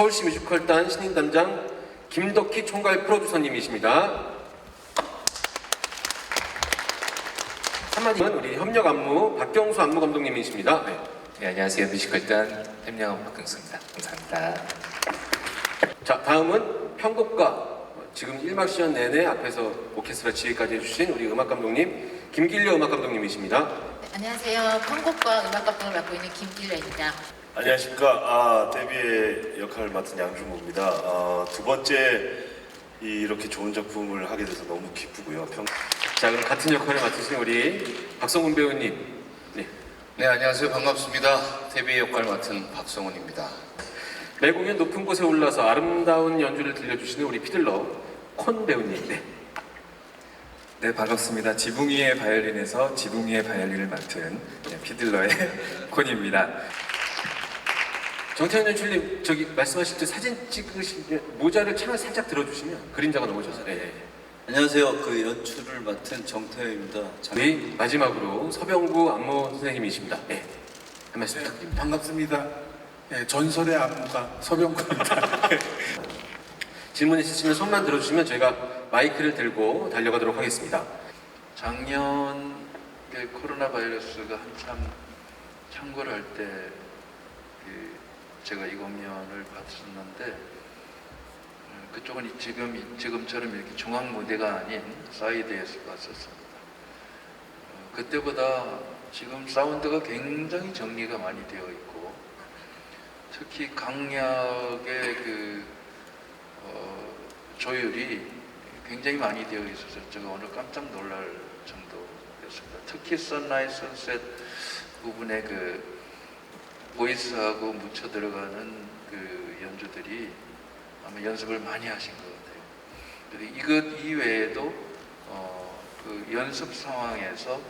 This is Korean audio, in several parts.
서울시 뮤지컬단 신인담장 김덕희 총괄 프로듀서님이십니다. 3만님은 우리 협력 안무 박경수 안무 감독님이십니다. 네. 네, 안녕하세요. 뮤지컬단 협력 박경수입니다. 감사합니다. 자, 다음은 편곡가 지금 1막 시연 내내 앞에서 오케스트라 지휘까지 해주신 우리 음악 감독님 김길려 음악 감독님이십니다. 네, 안녕하세요. 편곡과 음악 감독을 맡고 있는 김길려입니다. 안녕하십니까. 데뷔의 역할을 맡은 양준모입니다. 두 번째 이렇게 좋은 작품을 하게 돼서 너무 기쁘고요. 자, 그럼 같은 역할을 맡으신 우리 박성훈 배우님. 네. 네, 안녕하세요. 반갑습니다. 데뷔 역할 맡은 박성훈입니다. 매 공연 높은 곳에 올라서 아름다운 연주를 들려주시는 우리 피들러 콘 배우님. 네. 네, 반갑습니다. 지붕 위의 바이올린에서 지붕 위의 바이올린을 맡은 피들러의 콘입니다. 정태현 연출님, 저기 말씀하실 때 사진 찍으시면 모자를 창을 살짝 들어주시면 그림자가 넘어져서. 네. 안녕하세요. 그 연출을 맡은 정태현입니다. 우리 마지막으로 서병구 안무 선생님이십니다. 네. 한 말씀 부탁드립니다. 반갑습니다. 예, 전설의 안무가 서병구입니다. 질문 있으시면 손만 들어주시면 저희가 마이크를 들고 달려가도록 하겠습니다. 작년 코로나 바이러스가 한참 창궐 할때 제가 이 공연을 받았었는데 그쪽은 지금처럼 이렇게 중앙 무대가 아닌 사이드에서 봤었습니다. 그때보다 지금 사운드가 굉장히 정리가 많이 되어 있고 특히 강약의 조율이 굉장히 많이 되어 있어서 제가 오늘 깜짝 놀랄 정도였습니다. 특히 선라이즈 선셋 부분의 보이스하고 묻혀 들어가는 연주들이 아마 연습을 많이 하신 것 같아요. 그리고 이것 이외에도 연습 상황에서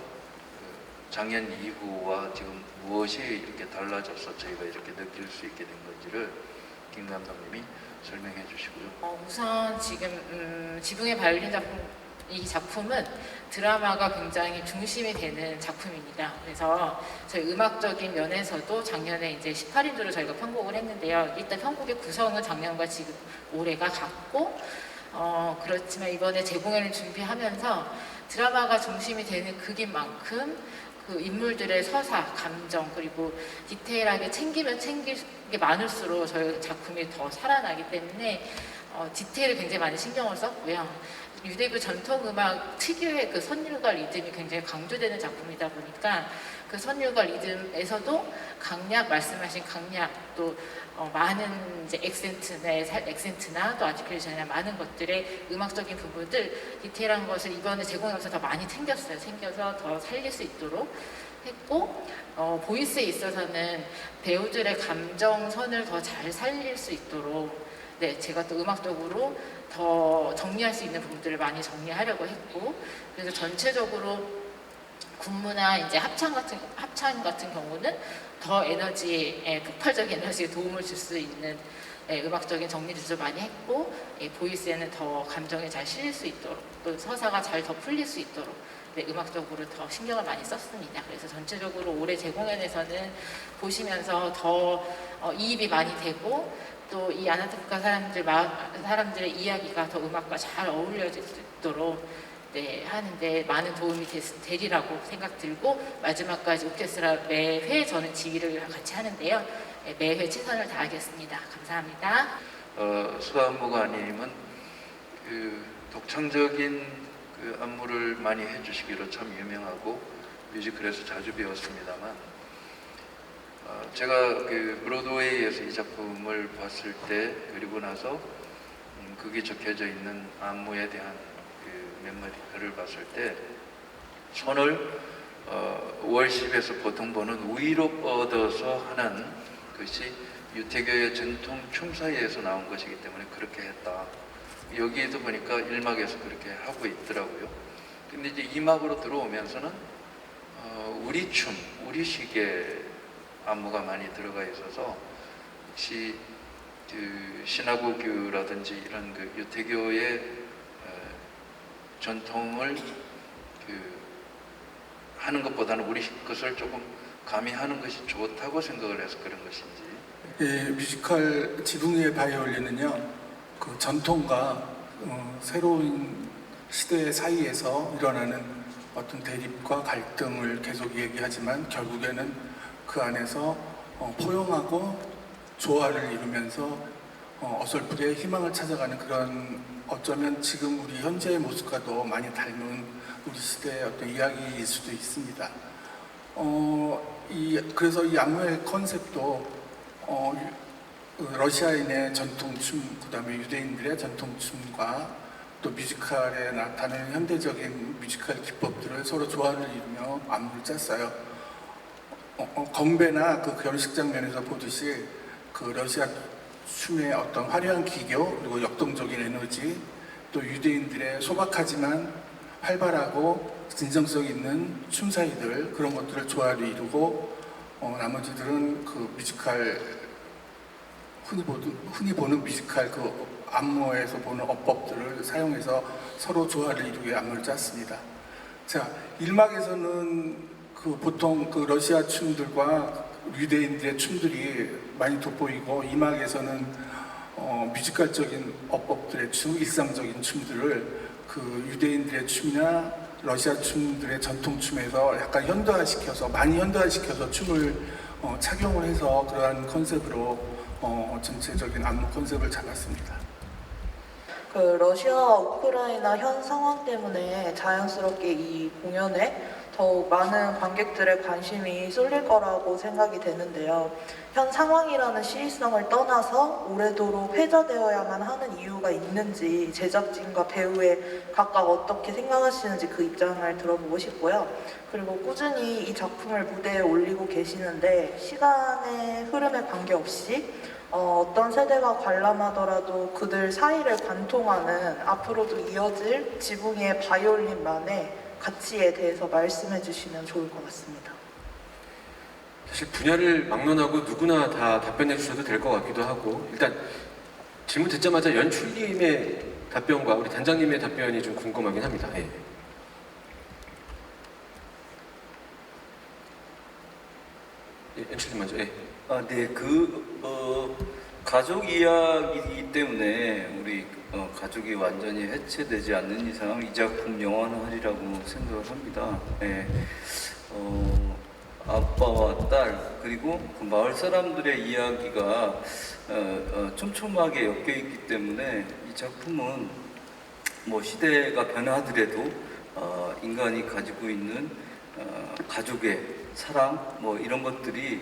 작년 이후와 지금 무엇이 이렇게 달라져서 저희가 이렇게 느낄 수 있게 된 건지를 김 감독님이 설명해 주시고요. 우선 지금 지붕의 바이올린 이 작품은 드라마가 굉장히 중심이 되는 작품입니다. 그래서 저희 음악적인 면에서도 작년에 이제 18인조를 저희가 편곡을 했는데요. 일단 편곡의 구성은 작년과 지금 올해가 같고 그렇지만 이번에 재공연을 준비하면서 드라마가 중심이 되는 극인 만큼 그 인물들의 서사, 감정 그리고 디테일하게 챙기면 챙길 게 많을수록 저희 작품이 더 살아나기 때문에 디테일을 굉장히 많이 신경을 썼고요. 유대교 전통음악 특유의 그 선율과 리듬이 굉장히 강조되는 작품이다 보니까 그 선율과 리듬에서도 강약, 말씀하신 강약 또 많은 이제 액센트나 또 아티큘레이션이나 많은 것들의 음악적인 부분들 디테일한 것을 이번에 제공하면서 더 많이 챙겨서 더 살릴 수 있도록 했고 보이스에 있어서는 배우들의 감정선을 더 잘 살릴 수 있도록 네, 제가 또 음악적으로 더 정리할 수 있는 부분들을 많이 정리하려고 했고 그래서 전체적으로 군무나 이제 합창 같은 경우는 더 폭발적인 에너지에 도움을 줄 수 있는 음악적인 정리들도 많이 했고 보이스에는 더 감정이 잘 실릴 수 있도록 또 서사가 잘 더 풀릴 수 있도록 음악적으로 더 신경을 많이 썼습니다. 그래서 전체적으로 올해 재공연에서는 보시면서 더 이입이 많이 되고 또 이 아나토카 사람들의 이야기가 더 음악과 잘 어울려질 수 있도록 하는데 많은 도움이 되리라고 생각 들고 마지막까지 오케스트라 매회 저는 지휘를 같이 하는데요. 매회 최선을 다하겠습니다. 감사합니다. 수안무가님은 독창적인 안무를 많이 해주시기로 참 유명하고 뮤지컬에서 자주 배웠습니다만 제가 브로드웨이에서 이 작품을 봤을 때 그리고 나서 거기 적혀져 있는 안무에 대한 몇마디 글을 봤을 때 손을 월십에서 보통 보는 위로 뻗어서 하는 것이 유태교의 전통 춤사위에서 나온 것이기 때문에 그렇게 했다. 여기에도 보니까 1막에서 그렇게 하고 있더라고요. 근데 이제 2막으로 들어오면서는 우리춤, 우리식의 안무가 많이 들어가 있어서 역시 신화고교라든지 이런 유태교의 전통을 하는 것보다는 우리 것을 조금 감히 하는 것이 좋다고 생각을 해서 그런 것인지. 예, 뮤지컬 지붕 위의 바이올린은요, 그 전통과 새로운 시대 사이에서 일어나는 어떤 대립과 갈등을 계속 얘기하지만 결국에는 그 안에서 포용하고 조화를 이루면서 어설프게 희망을 찾아가는 그런, 어쩌면 지금 우리 현재의 모습과도 많이 닮은 우리 시대의 어떤 이야기일 수도 있습니다. 그래서 이 안무의 컨셉도 러시아인의 전통춤, 그 다음에 유대인들의 전통춤과 또 뮤지컬에 나타나는 현대적인 뮤지컬 기법들을 서로 조화를 이루며 안무를 짰어요. 건배나 그 결혼식 장면에서 보듯이 그 러시아 춤의 어떤 화려한 기교, 그리고 역동적인 에너지, 또 유대인들의 소박하지만 활발하고 진정성 있는 춤사위들, 그런 것들을 조화를 이루고 나머지들은 그 뮤지컬, 흔히 보는 뮤지컬 그 안무에서 보는 어법들을 사용해서 서로 조화를 이루게 안무를 짰습니다. 자, 1막에서는 그 보통 그 러시아 춤들과 유대인들의 춤들이 많이 돋보이고, 2막에서는 뮤지컬적인 어법들의 춤, 일상적인 춤들을 그 유대인들의 춤이나 러시아 춤들의 전통춤에서 약간 많이 현대화시켜서 춤을 착용을 해서 그러한 컨셉으로 전체적인 안무 컨셉을 잡았습니다. 그 러시아와 우크라이나 현 상황 때문에 자연스럽게 이 공연에 더욱 많은 관객들의 관심이 쏠릴 거라고 생각이 되는데요. 현 상황이라는 시의성을 떠나서 오래도록 회자되어야만 하는 이유가 있는지, 제작진과 배우의 각각 어떻게 생각하시는지 그 입장을 들어보고 싶고요. 그리고 꾸준히 이 작품을 무대에 올리고 계시는데 시간의 흐름에 관계없이 어떤 세대가 관람하더라도 그들 사이를 관통하는 앞으로도 이어질 지붕의 바이올린만의 가치에 대해서 말씀해 주시면 좋을 것 같습니다. 사실 분야를 막론하고 누구나 다 답변해 주셔도 될 것 같기도 하고, 일단 질문 듣자마자 연출님의 답변과 우리 단장님의 답변이 좀 궁금하긴 합니다. 예. 예, 연출님 먼저. 예. 네, 가족 이야기이기 때문에 우리 가족이 완전히 해체되지 않는 이상 이 작품 영원하리라고 생각을 합니다. 네. 아빠와 딸, 그리고 그 마을 사람들의 이야기가 촘촘하게 엮여 있기 때문에 이 작품은 뭐 시대가 변하더라도 인간이 가지고 있는 가족의 사랑, 뭐 이런 것들이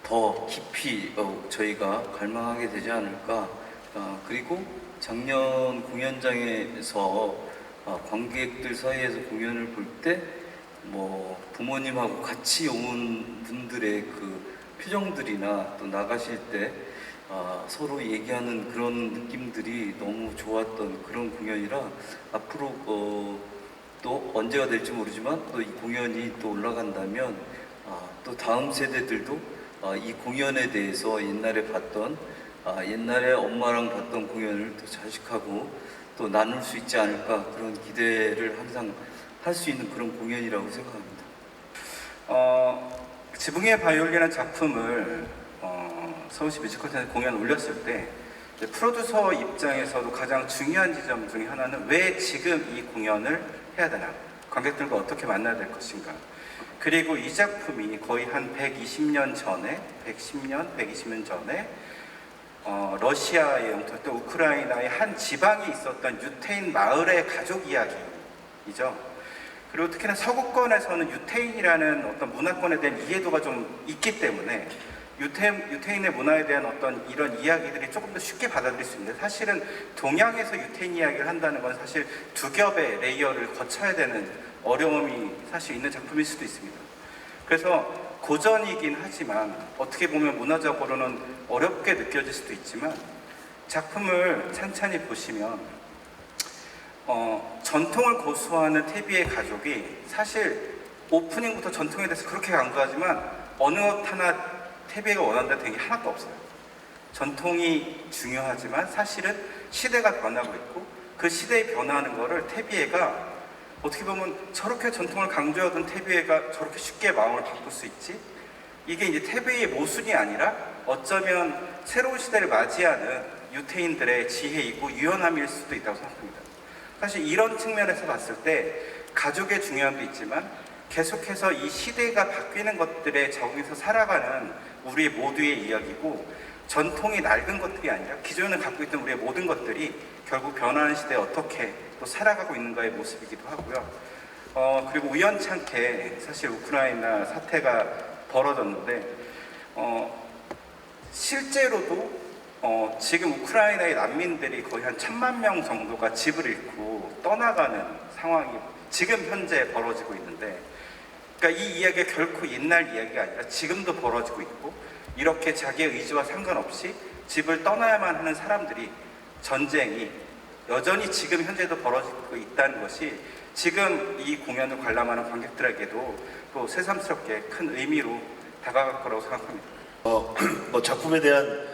더 깊이 저희가 갈망하게 되지 않을까. 그리고 작년 공연장에서 관객들 사이에서 공연을 볼 때 뭐 부모님하고 같이 온 분들의 그 표정들이나 또 나가실 때 서로 얘기하는 그런 느낌들이 너무 좋았던 그런 공연이라, 앞으로 또 언제가 될지 모르지만 또 이 공연이 또 올라간다면 또 다음 세대들도 이 공연에 대해서 옛날에 봤던 옛날에 엄마랑 봤던 공연을 또 자식하고 또 나눌 수 있지 않을까, 그런 기대를 항상 할 수 있는 그런 공연이라고 생각합니다. 지붕의 바이올린이라는 작품을 서울시 뮤지컬센터 공연 올렸을 때 프로듀서 입장에서도 가장 중요한 지점 중에 하나는 왜 지금 이 공연을 해야 되나, 관객들과 어떻게 만나야 될 것인가. 그리고 이 작품이 거의 한 120년 전에, 120년 전에 러시아의 영토, 또 우크라이나의 한 지방에 있었던 유태인 마을의 가족 이야기이죠. 그리고 특히나 서구권에서는 유태인이라는 어떤 문화권에 대한 이해도가 좀 있기 때문에 유태인의 문화에 대한 어떤 이런 이야기들이 조금 더 쉽게 받아들일 수 있는데, 사실은 동양에서 유태인 이야기를 한다는 건 사실 두 겹의 레이어를 거쳐야 되는 어려움이 사실 있는 작품일 수도 있습니다. 그래서 고전이긴 하지만 어떻게 보면 문화적으로는 어렵게 느껴질 수도 있지만, 작품을 찬찬히 보시면 전통을 고수하는 태비의 가족이 사실 오프닝부터 전통에 대해서 그렇게 강조하지만 어느 것 하나 태비가 원한다 된 게 하나도 없어요. 전통이 중요하지만 사실은 시대가 변하고 있고 그 시대에 변화하는 거를 태비애가 어떻게 보면 저렇게 전통을 강조하던 태비애가 저렇게 쉽게 마음을 바꿀 수 있지? 이게 이제 태비의 모순이 아니라 어쩌면 새로운 시대를 맞이하는 유태인들의 지혜이고 유연함일 수도 있다고 생각합니다. 사실 이런 측면에서 봤을 때 가족의 중요함도 있지만 계속해서 이 시대가 바뀌는 것들에 적응해서 살아가는 우리 모두의 이야기고, 전통이 낡은 것들이 아니라 기존에 갖고 있던 우리의 모든 것들이 결국 변화하는 시대에 어떻게 또 살아가고 있는가의 모습이기도 하고요. 그리고 우연찮게 사실 우크라이나 사태가 벌어졌는데 실제로도 지금 우크라이나의 난민들이 거의 한 1,000만 명 정도가 집을 잃고 떠나가는 상황이 지금 현재 벌어지고 있는데, 그러니까 이 이야기가 결코 옛날 이야기가 아니라 지금도 벌어지고 있고, 이렇게 자기의 의지와 상관없이 집을 떠나야만 하는 사람들이, 전쟁이 여전히 지금 현재도 벌어지고 있다는 것이 지금 이 공연을 관람하는 관객들에게도 또 새삼스럽게 큰 의미로 다가갈 거라고 생각합니다. 작품에 대한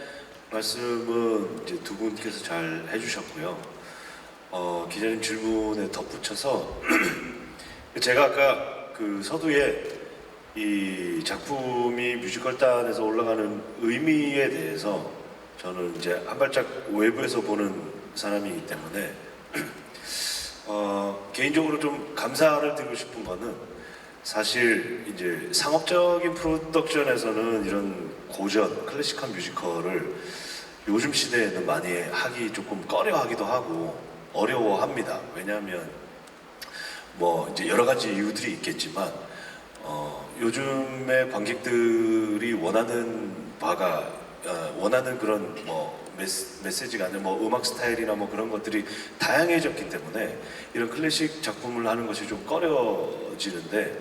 말씀은 이제 두 분께서 잘 해주셨고요. 기자님 질문에 덧붙여서 제가 아까 그 서두에 이 작품이 뮤지컬단에서 올라가는 의미에 대해서 저는 이제 한 발짝 외부에서 보는 사람이기 때문에 개인적으로 좀 감사를 드리고 싶은 거는, 사실 이제 상업적인 프로덕션에서는 이런 고전 클래식한 뮤지컬을 요즘 시대에는 많이 하기 조금 꺼려하기도 하고 어려워합니다. 왜냐하면 뭐 이제 여러 가지 이유들이 있겠지만 요즘의 관객들이 원하는 바가 원하는 그런 뭐 메시지가 아니라 뭐 음악 스타일이나 뭐 그런 것들이 다양해졌기 때문에 이런 클래식 작품을 하는 것이 좀 꺼려지는데,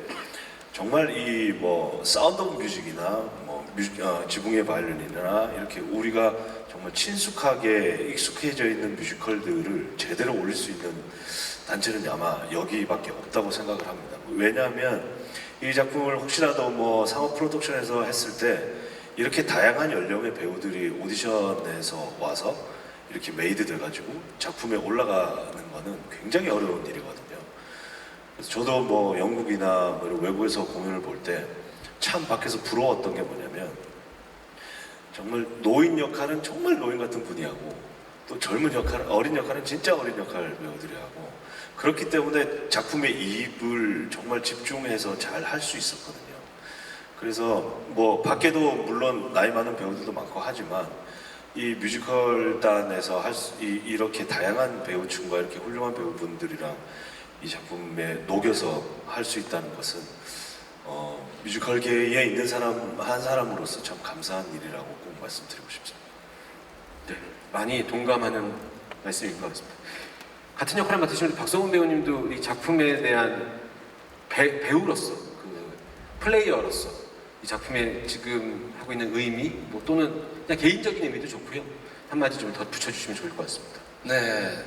정말 이 뭐 사운드 오브 뮤직이나 뭐 지붕의 바이올린이나 이렇게 우리가 정말 친숙하게 익숙해져 있는 뮤지컬들을 제대로 올릴 수 있는 단체는 아마 여기밖에 없다고 생각을 합니다. 왜냐하면 이 작품을 혹시라도 뭐 상업 프로덕션에서 했을 때 이렇게 다양한 연령의 배우들이 오디션에서 와서 이렇게 메이드 돼가지고 작품에 올라가는 거는 굉장히 어려운 일이거든요. 그래서 저도 뭐 영국이나 뭐 이런 외국에서 공연을 볼 때 참 밖에서 부러웠던 게 뭐냐면, 정말 노인 역할은 정말 노인 같은 분이 하고, 또 젊은 역할은, 어린 역할은 진짜 어린 역할 배우들이 하고, 그렇기 때문에 작품의 이입을 정말 집중해서 잘 할 수 있었거든요. 그래서 뭐 밖에도 물론 나이 많은 배우들도 많고 하지만 이 뮤지컬단에서 이렇게 다양한 배우층과 이렇게 훌륭한 배우분들이랑 이 작품에 녹여서 할 수 있다는 것은 뮤지컬계에 있는 사람 한 사람으로서 참 감사한 일이라고 꼭 말씀드리고 싶습니다. 네, 많이 동감하는 말씀인 것 같습니다. 같은 역할을 맡으신 우리 박성훈 배우님도 이 작품에 대한 배우로서, 그 플레이어로서 이 작품에 지금 하고 있는 의미, 뭐 또는 그냥 개인적인 의미도 좋고요. 한마디 좀 더 붙여주시면 좋을 것 같습니다. 네,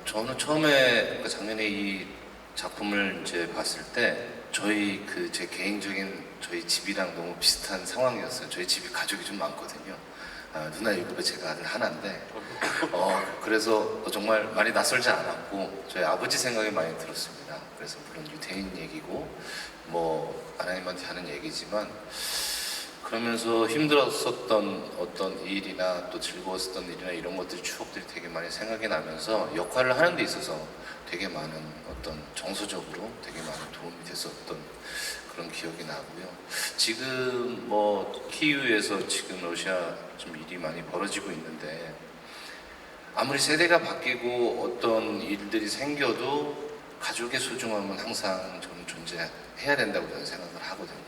저는 처음에 그러니까 작년에 이 작품을 이제 봤을 때 저희 제 개인적인 저희 집이랑 너무 비슷한 상황이었어요. 저희 집이 가족이 좀 많거든요. 누나 7에 제가 아들 하나인데 그래서 정말 많이 낯설지 않았고 저희 아버지 생각이 많이 들었습니다. 그래서 물론 유태인 얘기고 뭐 하나님한테 하는 얘기지만, 그러면서 힘들었었던 어떤 일이나 또 즐거웠었던 일이나 이런 것들, 추억들이 되게 많이 생각이 나면서 역할을 하는 데 있어서 되게 많은 어떤 정서적으로 되게 많은 도움이 됐었던 그런 기억이 나고요. 지금 뭐 키이우에서 지금 러시아 좀 일이 많이 벌어지고 있는데, 아무리 세대가 바뀌고 어떤 일들이 생겨도 가족의 소중함은 항상 저는 존재해야 된다고 저는 생각을 하거든요.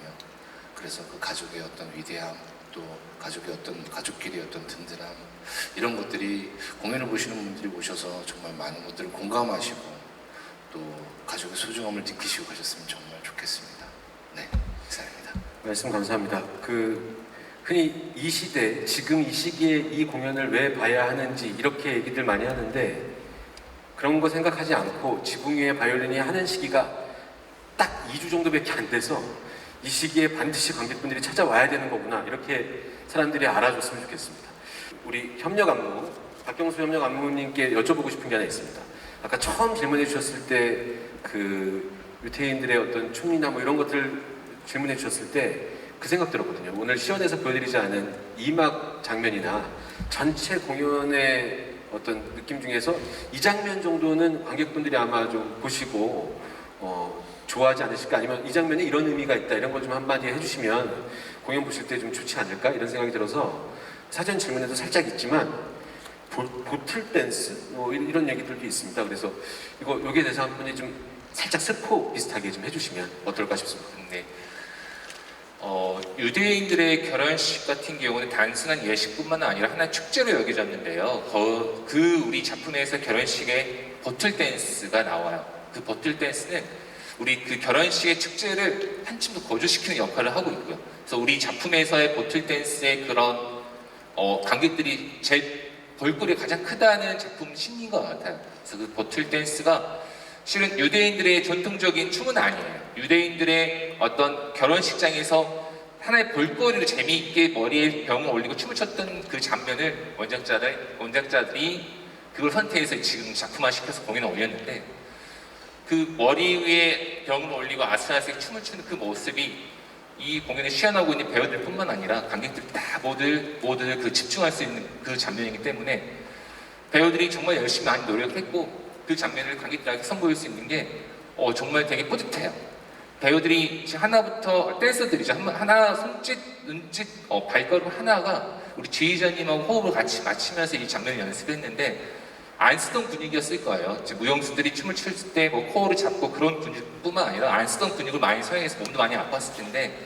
그래서 그 가족의 어떤 위대함, 또 가족끼리 어떤 든든함, 이런 것들이 공연을 보시는 분들이 오셔서 정말 많은 것들을 공감하시고 또 가족의 소중함을 느끼시고 가셨으면 정말 좋겠습니다. 네, 이상입니다. 말씀 감사합니다. 흔히 이 시대, 지금 이 시기에 이 공연을 왜 봐야 하는지 이렇게 얘기들 많이 하는데, 그런 거 생각하지 않고 지붕 위의 바이올린이 하는 시기가 딱 2주 정도밖에 안 돼서 이 시기에 반드시 관객분들이 찾아와야 되는 거구나, 이렇게 사람들이 알아줬으면 좋겠습니다. 우리 협력 안무, 박경수 협력 안무님께 여쭤보고 싶은 게 하나 있습니다. 아까 처음 질문해 주셨을 때 그 유태인들의 어떤 춤이나 뭐 이런 것들 질문해 주셨을 때 그 생각 들었거든요. 오늘 시연에서 보여드리지 않은 2막 장면이나 전체 공연의 어떤 느낌 중에서 이 장면 정도는 관객분들이 아마 좀 보시고 좋아하지 않으실까, 아니면 이 장면에 이런 의미가 있다 이런 걸 좀 한마디 해주시면 공연 보실 때 좀 좋지 않을까 이런 생각이 들어서 사전 질문에도 살짝 있지만 보틀 댄스 뭐 이런 얘기들도 있습니다. 그래서 여기에 대해서 한 분이 좀 살짝 스포 비슷하게 좀 해주시면 어떨까 싶습니다. 네. 유대인들의 결혼식 같은 경우는 단순한 예식뿐만 아니라 하나의 축제로 여겨졌는데요. 그 우리 작품에서 결혼식에 버틀 댄스가 나와요. 그 버틀 댄스는 우리 그 결혼식의 축제를 한층 더 거조시키는 역할을 하고 있고요. 그래서 우리 작품에서의 버틀 댄스의 그런 관객들이 제일 볼거리가 가장 크다는 작품 신인 것 같아요. 그래서 그 버틀 댄스가 실은 유대인들의 전통적인 춤은 아니에요. 유대인들의 어떤 결혼식장에서 하나의 볼거리를 재미있게 머리에 병을 올리고 춤을 췄던 그 장면을 원작자들이 그걸 선택해서 지금 작품화 시켜서 공연에 올렸는데, 그 머리 위에 병을 올리고 아슬아슬 춤을 추는 그 모습이 이 공연에 시연하고 있는 배우들 뿐만 아니라 관객들이 다 모두 그 집중할 수 있는 그 장면이기 때문에 배우들이 정말 열심히 많이 노력했고, 그 장면을 관객들에게 선보일 수 있는 게 정말 되게 뿌듯해요. 배우들이 하나부터 댄서들이죠. 하나 손짓, 눈짓, 발걸음 하나가 우리 지휘자님하고 호흡을 같이 맞추면서 이 장면을 연습했는데 안 쓰던 분위기였을 거예요. 무용수들이 춤을 출 때 뭐 코어를 잡고 그런 분위기뿐만 아니라 안 쓰던 근육을 많이 사용해서 몸도 많이 아팠을 텐데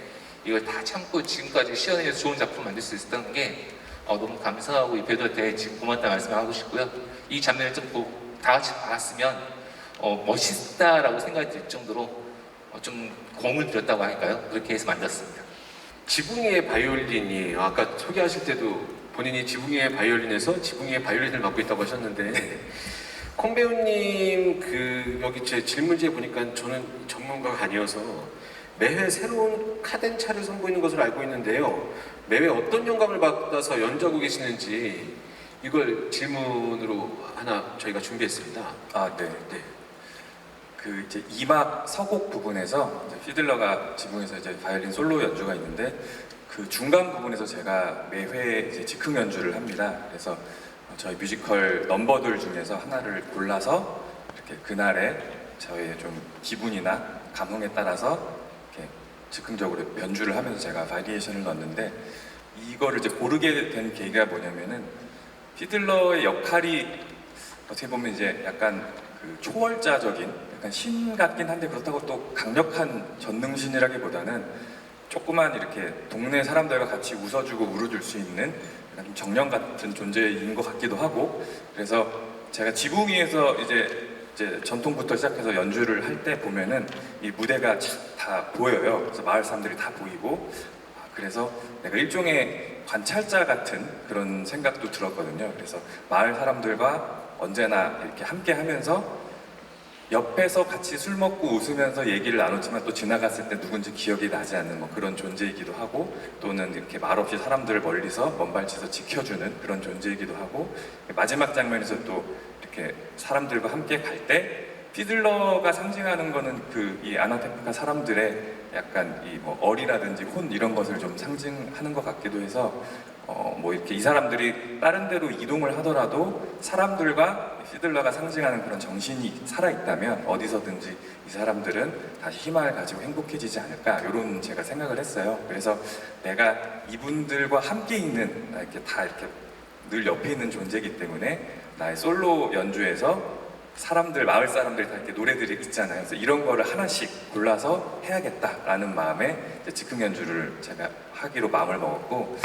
이걸 다 참고 지금까지 시연해서 좋은 작품 만들 수 있었던 게 너무 감사하고 이 배우들한테 지금 고맙다 말씀을 하고 싶고요. 이 장면을 좀 다 같이 봤으면 멋있다라고 생각이 들 정도로 좀 공을 들였다고 할까요? 그렇게 해서 만들었습니다. 지붕이의 바이올린이 아까 소개하실 때도 본인이 지붕이의 바이올린에서 지붕이의 바이올린을 맡고 있다고 하셨는데 콩 배우님 여기 제 질문지에 보니까 저는 전문가가 아니어서 매회 새로운 카덴차를 선보이는 것으로 알고 있는데요. 매회 어떤 영감을 받아서 연주하고 계시는지 이걸 질문으로 하나 저희가 준비했습니다. 네. 그 이제 2막 서곡 부분에서 이제 피들러가 지붕에서 이제 바이올린 솔로 연주가 있는데 그 중간 부분에서 제가 매회 이제 즉흥 연주를 합니다. 그래서 저희 뮤지컬 넘버들 중에서 하나를 골라서 이렇게 그날의 저의 좀 기분이나 감흥에 따라서 이렇게 즉흥적으로 연주를 하면서 제가 바리에이션을 넣었는데, 이거를 이제 고르게 된 계기가 뭐냐면은 피들러의 역할이 어떻게 보면 이제 약간 그 초월자적인 약간 신 같긴 한데 그렇다고 또 강력한 전능신이라기보다는 조그만 이렇게 동네 사람들과 같이 웃어주고 울어줄 수 있는 약간 좀 정령 같은 존재인 것 같기도 하고, 그래서 제가 지붕 위에서 이제 전통부터 시작해서 연주를 할 때 보면은 이 무대가 다 보여요. 그래서 마을 사람들이 다 보이고, 그래서 내가 일종의 관찰자 같은 그런 생각도 들었거든요. 그래서 마을 사람들과 언제나 이렇게 함께 하면서 옆에서 같이 술 먹고 웃으면서 얘기를 나눴지만 또 지나갔을 때 누군지 기억이 나지 않는 뭐 그런 존재이기도 하고, 또는 이렇게 말없이 사람들을 멀리서 먼발치서 지켜주는 그런 존재이기도 하고, 마지막 장면에서 또 이렇게 사람들과 함께 갈 때 피들러가 상징하는 거는 이 아나테프카 사람들의 약간 이 뭐 어리라든지 혼 이런 것을 좀 상징하는 것 같기도 해서 뭐 이렇게 이 사람들이 다른 데로 이동을 하더라도 사람들과 피들러가 상징하는 그런 정신이 살아있다면 어디서든지 이 사람들은 다시 희망을 가지고 행복해지지 않을까, 이런 제가 생각을 했어요. 그래서 내가 이분들과 함께 있는, 이렇게 다 이렇게 늘 옆에 있는 존재이기 때문에 나의 솔로 연주에서 마을 사람들 다 이렇게 노래들이 있잖아요. 그래서 이런 거를 하나씩 골라서 해야겠다라는 마음에 즉흥 연주를 제가 하기로 마음을 먹었고,